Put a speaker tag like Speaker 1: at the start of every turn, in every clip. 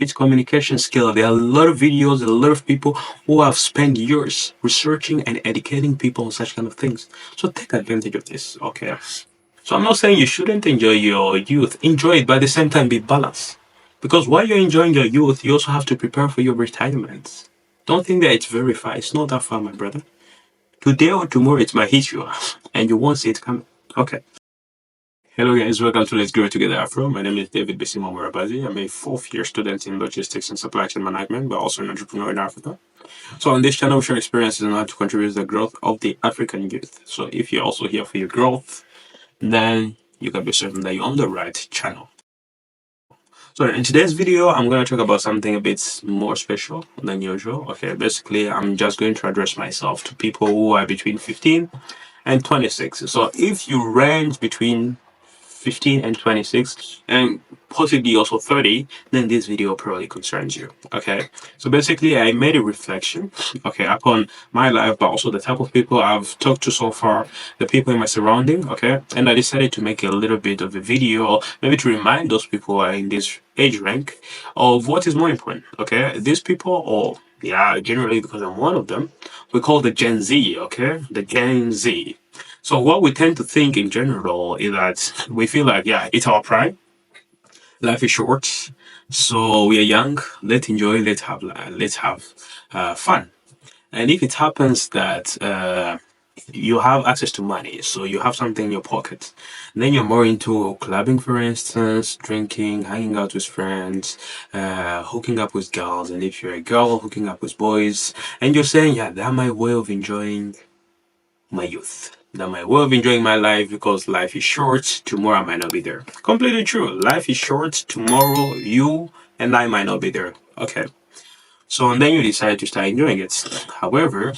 Speaker 1: its communication skill. There are a lot of videos, a lot of people who have spent years researching and educating people on such kind of things. So take advantage of this, okay? So I'm not saying you shouldn't enjoy your youth. Enjoy it, but at the same time be balanced. Because while you're enjoying your youth, you also have to prepare for your retirement. Don't think that it's very far. It's not that far, my brother. Today or tomorrow it might hit you, and you won't see it coming. Okay. Hello guys, welcome to Let's Grow Together Afro. My name is David Bisimo Murabazi. I'm a fourth year student in logistics and supply chain management, but also an entrepreneur in Africa. So on this channel, we share experiences on how to contribute to the growth of the African youth. So if you're also here for your growth, then you can be certain that you're on the right channel. So in today's video, I'm going to talk about something a bit more special than usual. Okay, basically, I'm just going to address myself to people who are between 15 and 26. So if you range between 15 and 26 and possibly also 30, then this video probably concerns you. Okay, so basically I made a reflection, okay, upon my life, but also the type of people I've talked to so far, the people in my surrounding, okay, and I decided to make a little bit of a video, maybe to remind those people who are in this age rank of what is more important. Okay, these people, or yeah, generally because I'm one of them, we call the Gen Z, okay, the Gen Z. So what we tend to think in general is that we feel like, yeah, it's our prime. Life is short, so we are young. Let's enjoy. Let's have fun. And if it happens that you have access to money, so you have something in your pocket, then you're more into clubbing, for instance, drinking, hanging out with friends, hooking up with girls, and if you're a girl, hooking up with boys, and you're saying, yeah, that's my way of enjoying my youth. That my way of enjoying my life because life is short. Tomorrow I might not be there. Completely true. Life is short. Tomorrow you and I might not be there. Okay. So and then you decide to start enjoying it. However,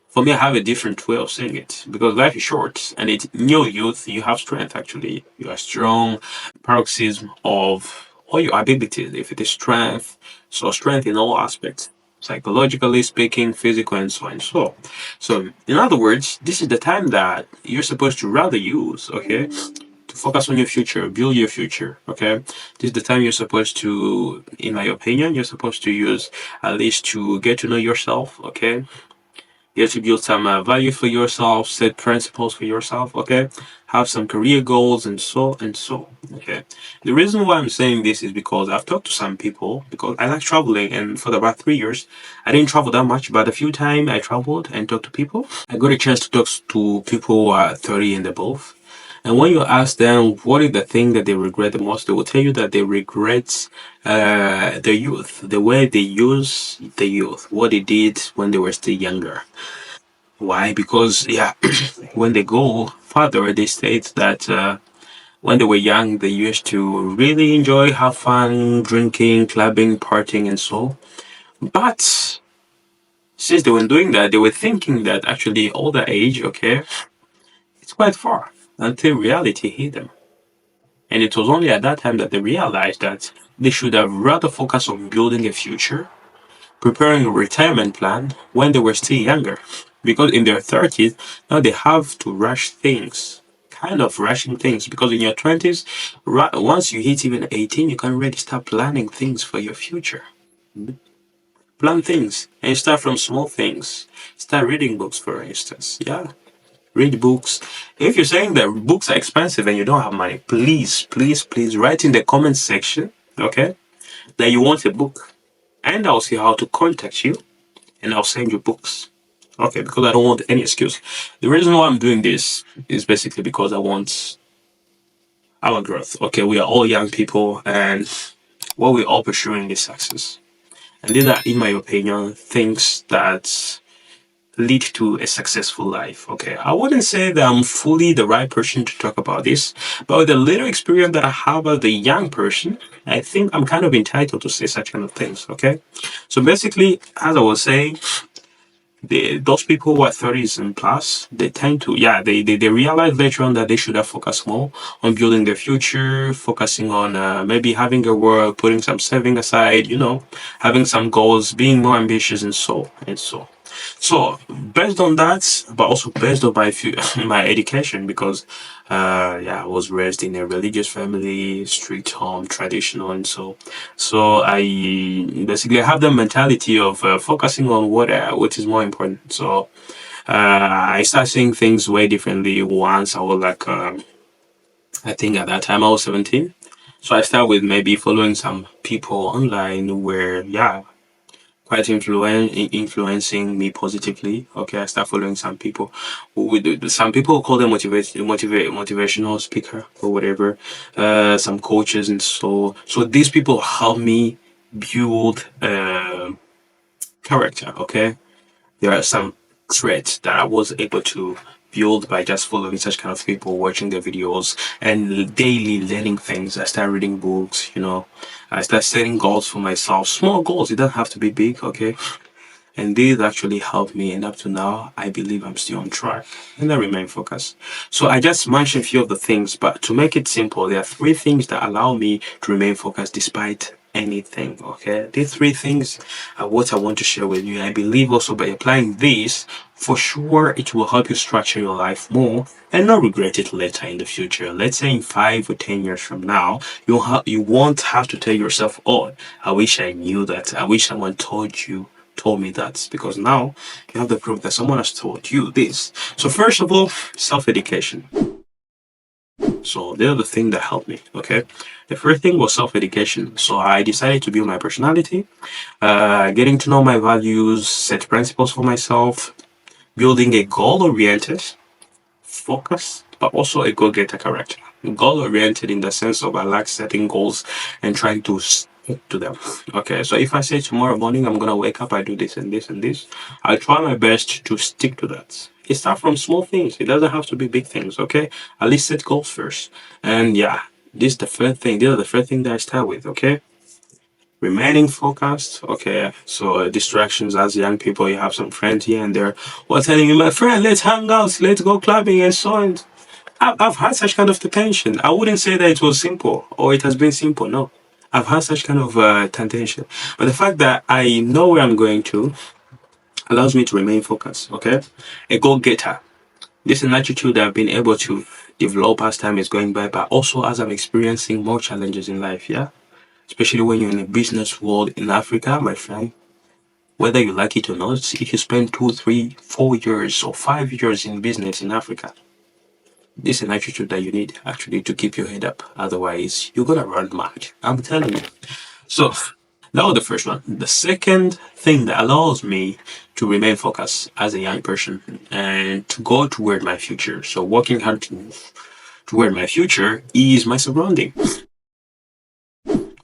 Speaker 1: for me, I have a different way of saying it because life is short, and in your youth you have strength. Actually, you are strong. Paroxysm of all your abilities. If it is strength, so strength in all aspects, psychologically speaking, physical, and so on and so. So, in other words, this is the time that you're supposed to rather use. Okay, to focus on your future, build your future. Okay, this is the time you're supposed to, in my opinion, you're supposed to use at least to get to know yourself. Okay, you have to build some value for yourself, set principles for yourself, okay? Have some career goals and so and so, okay? The reason why I'm saying this is because I've talked to some people because I like traveling, and for about 3 years, I didn't travel that much, but a few times I traveled and talked to people. I got a chance to talk to people who are 30 and above. And when you ask them what is the thing that they regret the most, they will tell you that they regret the youth, the way they use the youth, what they did when they were still younger. Why? Because, yeah, when they go further, they state that when they were young, they used to really enjoy, have fun, drinking, clubbing, partying, and so. But since they were doing that, they were thinking that actually older age, okay, it's quite far until reality hit them. And it was only at that time that they realized that they should have rather focused on building a future, preparing a retirement plan when they were still younger. Because in their 30s, now they have to rush things, kind of rushing things. Because in your 20s, once you hit even 18, you can already start planning things for your future. Plan things and start from small things. Start reading books, for instance. Yeah, read books. If you're saying that books are expensive and you don't have money, please, please, please write in the comment section, okay, that you want a book. And I'll see how to contact you and I'll send you books. Okay, because I don't want any excuse. The reason why I'm doing this is basically because I want our growth. Okay, we are all young people and what we're all pursuing is success. And these are, in my opinion, things that lead to a successful life. Okay, I wouldn't say that I'm fully the right person to talk about this, but with the little experience that I have as a young person, I think I'm kind of entitled to say such kind of things. Okay, so basically, as I was saying, those people who are 30s and plus, they tend to, yeah, they realize later on that they should have focused more on building their future, focusing on maybe having a work, putting some saving aside, having some goals, being more ambitious, and so and so. So based on that, but also based on my education, because yeah, I was raised in a religious family, strict home, traditional, and so I basically have the mentality of focusing on what is more important. So I start seeing things way differently. Once I was like, I think at that time I was 17. So I start with maybe following some people online where, yeah, quite influencing me positively. Okay, I start following some people. Some people call them motivational speaker or whatever. Some coaches, and so these people help me build character. Okay, there are some traits that I was able to build by just following such kind of people, watching their videos, and daily learning things. I start reading books, I start setting goals for myself. Small goals, it doesn't have to be big, okay? And these actually helped me, and up to now, I believe I'm still on track and I remain focused. So I just mentioned a few of the things, but to make it simple, there are three things that allow me to remain focused despite anything. Okay, these three things are what I want to share with you. I believe also by applying these, for sure, it will help you structure your life more and not regret it later in the future. Let's say in 5 or 10 years from now, you won't have to tell yourself, "Oh, I wish I knew that. I wish someone told me that," because now you have the proof that someone has told you this. So first of all, self-education. So they're the thing that helped me. Okay, the first thing was self-education. So I decided to build my personality, getting to know my values, set principles for myself, building a goal-oriented focus, but also a go-getter character. Goal-oriented in the sense of I like setting goals and trying to stick to them. Okay, so if I say tomorrow morning I'm gonna wake up, I do this and this and this, I'll try my best to stick to that. It starts from small things. It doesn't have to be big things. Okay, at least set goals first. And yeah, this is the first thing. This is the first thing that I start with. Okay, remaining focused. Okay, so distractions as young people, you have some friends here and there who are telling you, my friend, let's hang out, let's go clubbing and so on. I've had such kind of temptation. I wouldn't say that it was simple or it has been simple. No, I've had such kind of temptation. But the fact that I know where I'm going to allows me to remain focused. Okay, a go-getter. This is an attitude that I've been able to develop as time is going by, but also as I'm experiencing more challenges in life. Yeah, especially when you're in a business world in Africa, my friend. Whether you like it or not, if you spend 2, 3, 4 years or 5 years in business in Africa, this is an attitude that you need actually to keep your head up. Otherwise, you're gonna run mad. I'm telling you. So that was the first one. The second thing that allows me to remain focused as a young person and to go toward my future. So working hard toward my future is my surrounding.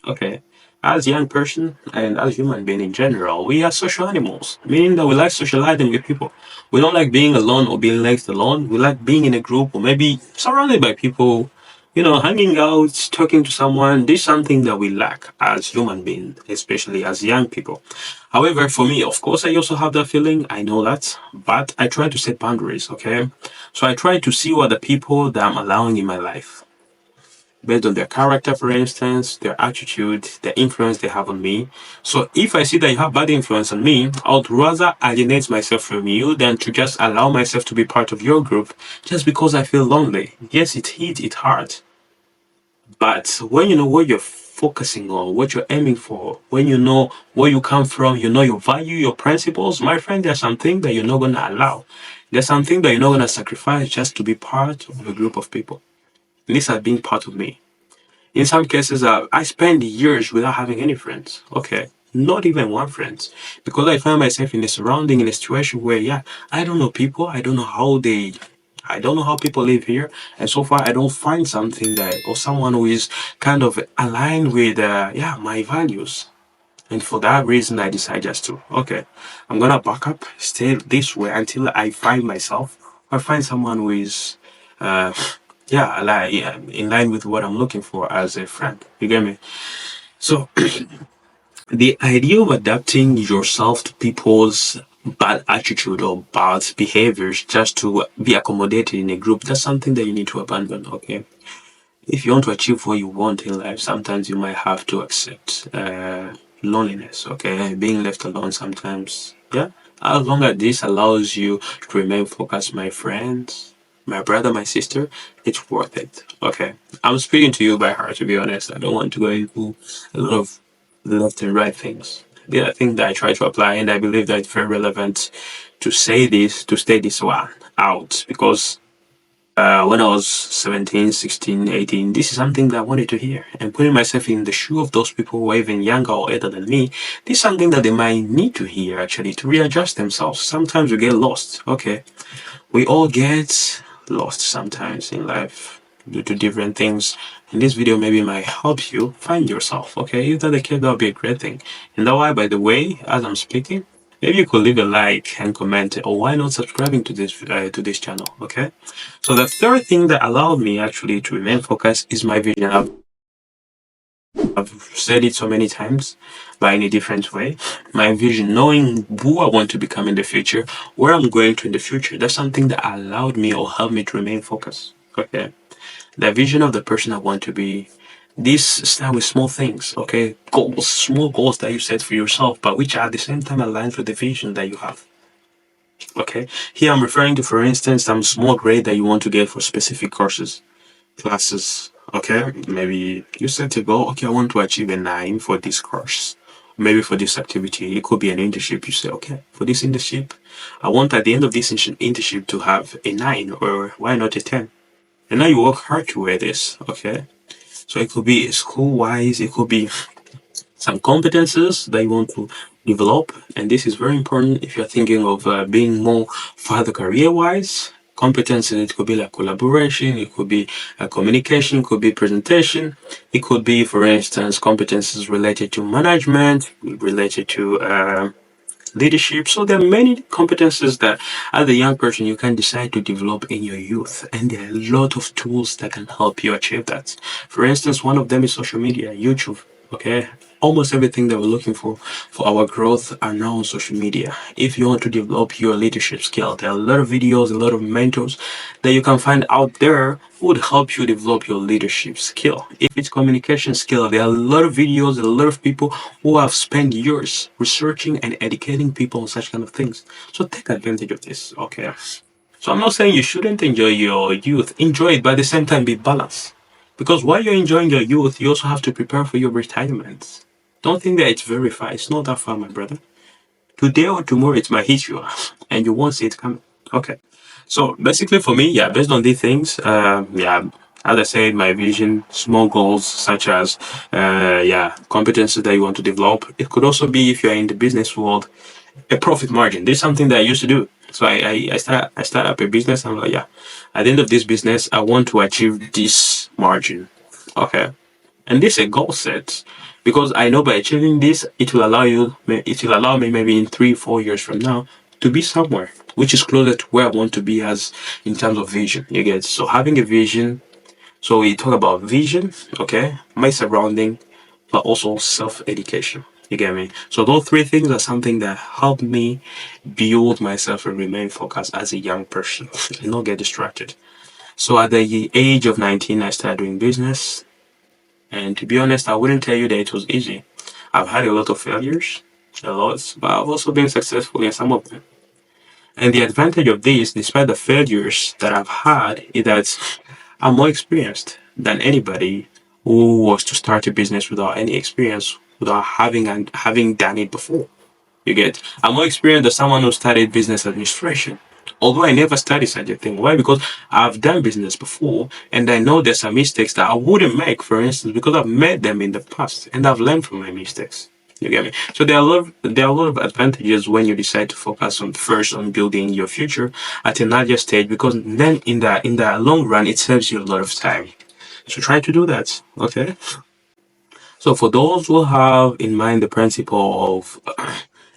Speaker 1: Okay. As a young person and as human being in general, we are social animals, meaning that we like socializing with people. We don't like being alone or being left alone. We like being in a group or maybe surrounded by people, hanging out, talking to someone. This is something that we lack as human beings, especially as young people. However, for me, of course, I also have that feeling. I know that, but I try to set boundaries, okay? So I try to see what the people that I'm allowing in my life based on their character, for instance, their attitude, the influence they have on me. So if I see that you have bad influence on me, I would rather alienate myself from you than to just allow myself to be part of your group just because I feel lonely. Yes, it hard. But when you know what you're focusing on, what you're aiming for, when you know where you come from, you know your value, your principles, my friend, there's something that you're not gonna allow. There's something that you're not gonna sacrifice just to be part of a group of people. This has been part of me. In some cases, I spend years without having any friends. Okay, not even one friend, because I find myself in a surrounding, in a situation where, yeah, I don't know people. I don't know how people live here, and so far I don't find something that or someone who is kind of aligned with, yeah, my values. And for that reason, I decide just to, okay, I'm gonna back up, stay this way until I find myself. I find someone who is, uh, yeah, like yeah, in line with what I'm looking for as a friend. You get me? So the idea of adapting yourself to people's bad attitude or bad behaviors just to be accommodated in a group, that's something that you need to abandon. Okay, if you want to achieve what you want in life, sometimes you might have to accept loneliness. Okay, being left alone sometimes. Yeah, As long as this allows you to remain focused, my friends, my brother, my sister, it's worth it. Okay. I'm speaking to you by heart, to be honest. I don't want to go into a lot of left and right things. The other thing that I try to apply, and I believe that it's very relevant to say this, to stay this one out, because when I was 17, 16, 18, this is something that I wanted to hear. And putting myself in the shoe of those people who are even younger or older than me, this is something that they might need to hear actually to readjust themselves. Sometimes we get lost. Okay. We all get lost sometimes in life due to different things. And this video maybe might help you find yourself. Okay. If that's the case, that would be a great thing. And that why, by the way, as I'm speaking, maybe you could leave a like and comment, or why not subscribing to this channel? Okay. So the third thing that allowed me actually to remain focused is my vision. I've said it so many times, but in a different way. My vision, knowing who I want to become in the future, where I'm going to in the future, that's something that allowed me or helped me to remain focused. Okay. The vision of the person I want to be. This start with small things, okay? Goals, small goals that you set for yourself, but which are at the same time aligned with the vision that you have. Okay. Here I'm referring to, for instance, some small grade that you want to get for specific courses, classes. Okay. Maybe you set a goal. Okay, I want to achieve a 9 for this course. Maybe for this activity, it could be an internship. You say, okay, for this internship, I want at the end of this internship to have a 9, or why not a 10? And now you work hard to wear this. Okay. So it could be school wise, it could be some competences that you want to develop. And this is very important if you're thinking of being more further career wise. Competences, it could be like collaboration, it could be communication, it could be presentation, it could be, for instance, competences related to management, related to leadership. So there are many competences that as a young person you can decide to develop in your youth, and there are a lot of tools that can help you achieve that. For instance, one of them is social media, YouTube. Okay, almost everything that we're looking for our growth are now on social media. If you want to develop your leadership skill, there are a lot of videos, a lot of mentors that you can find out there who would help you develop your leadership skill. If it's communication skill, there are a lot of videos, a lot of people who have spent years researching and educating people on such kind of things. So take advantage of this. Okay. So I'm not saying you shouldn't enjoy your youth. Enjoy it, but at the same time be balanced. Because while you're enjoying your youth, you also have to prepare for your retirement. Don't think that it's very far. It's not that far, my brother. Today or tomorrow, it might hit you, and you won't see it coming. Okay. So basically, for me, yeah, based on these things, yeah, as I said, my vision, small goals such as, yeah, competences that you want to develop. It could also be, if you're in the business world, a profit margin. This is something that I used to do. So I start up a business. I'm like, yeah, at the end of this business, I want to achieve this margin. Okay. And this is a goal set, because I know by achieving this, it will allow me maybe in 3, 4 years from now to be somewhere which is closer to where I want to be as in terms of vision. You get, so having a vision. So we talk about vision, okay, my surrounding, but also self-education. You get me? So those three things are something that help me build myself and remain focused as a young person and not get distracted. So at the age of 19, I started doing business. And to be honest, I wouldn't tell you that it was easy. I've had a lot of failures, a lot, but I've also been successful in some of them. And the advantage of this, despite the failures that I've had, is that I'm more experienced than anybody who was to start a business without any experience, without having done it before. You get, I'm more experienced than someone who studied business administration. Although I never studied such a thing. Why? Because I've done business before and I know there's some mistakes that I wouldn't make, for instance, because I've made them in the past and I've learned from my mistakes. You get me? So there are a lot of advantages when you decide to focus on first on building your future at an earlier stage, because then in the long run it saves you a lot of time. So try to do that. Okay. So for those who have in mind the principle of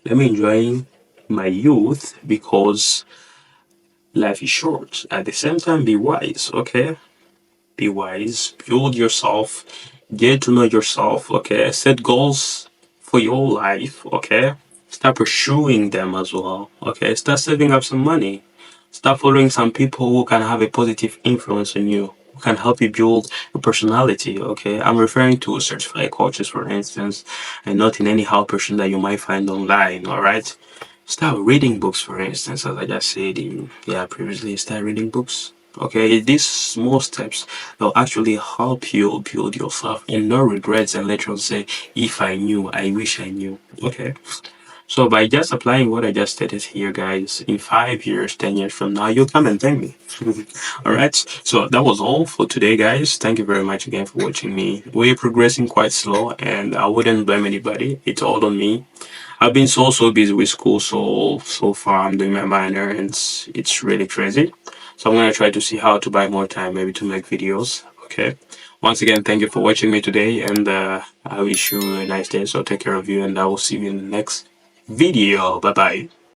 Speaker 1: let me enjoy my youth because life is short. At the same time, be wise, okay? Be wise, build yourself, get to know yourself, okay? Set goals for your life, okay? Start pursuing them as well, okay? Start saving up some money. Start following some people who can have a positive influence on you, who can help you build a personality, okay? I'm referring to certified coaches, for instance, and not in anyhow person that you might find online, all right? Start reading books, for instance, as I just said previously. Start reading books. Okay, these small steps will actually help you build yourself and no regrets and later on say, if I knew, I wish I knew. Okay. So by just applying what I just stated here, guys, in 5 years, 10 years from now, you'll come and thank me. All right. So that was all for today, guys. Thank you very much again for watching me. We're progressing quite slow, and I wouldn't blame anybody. It's all on me. I've been so busy with school, so far I'm doing my minor, and it's really crazy. So I'm gonna try to see how to buy more time, maybe to make videos. Okay. Once again, thank you for watching me today, and I wish you a nice day. So take care of you, and I will see you in the next video. Bye bye.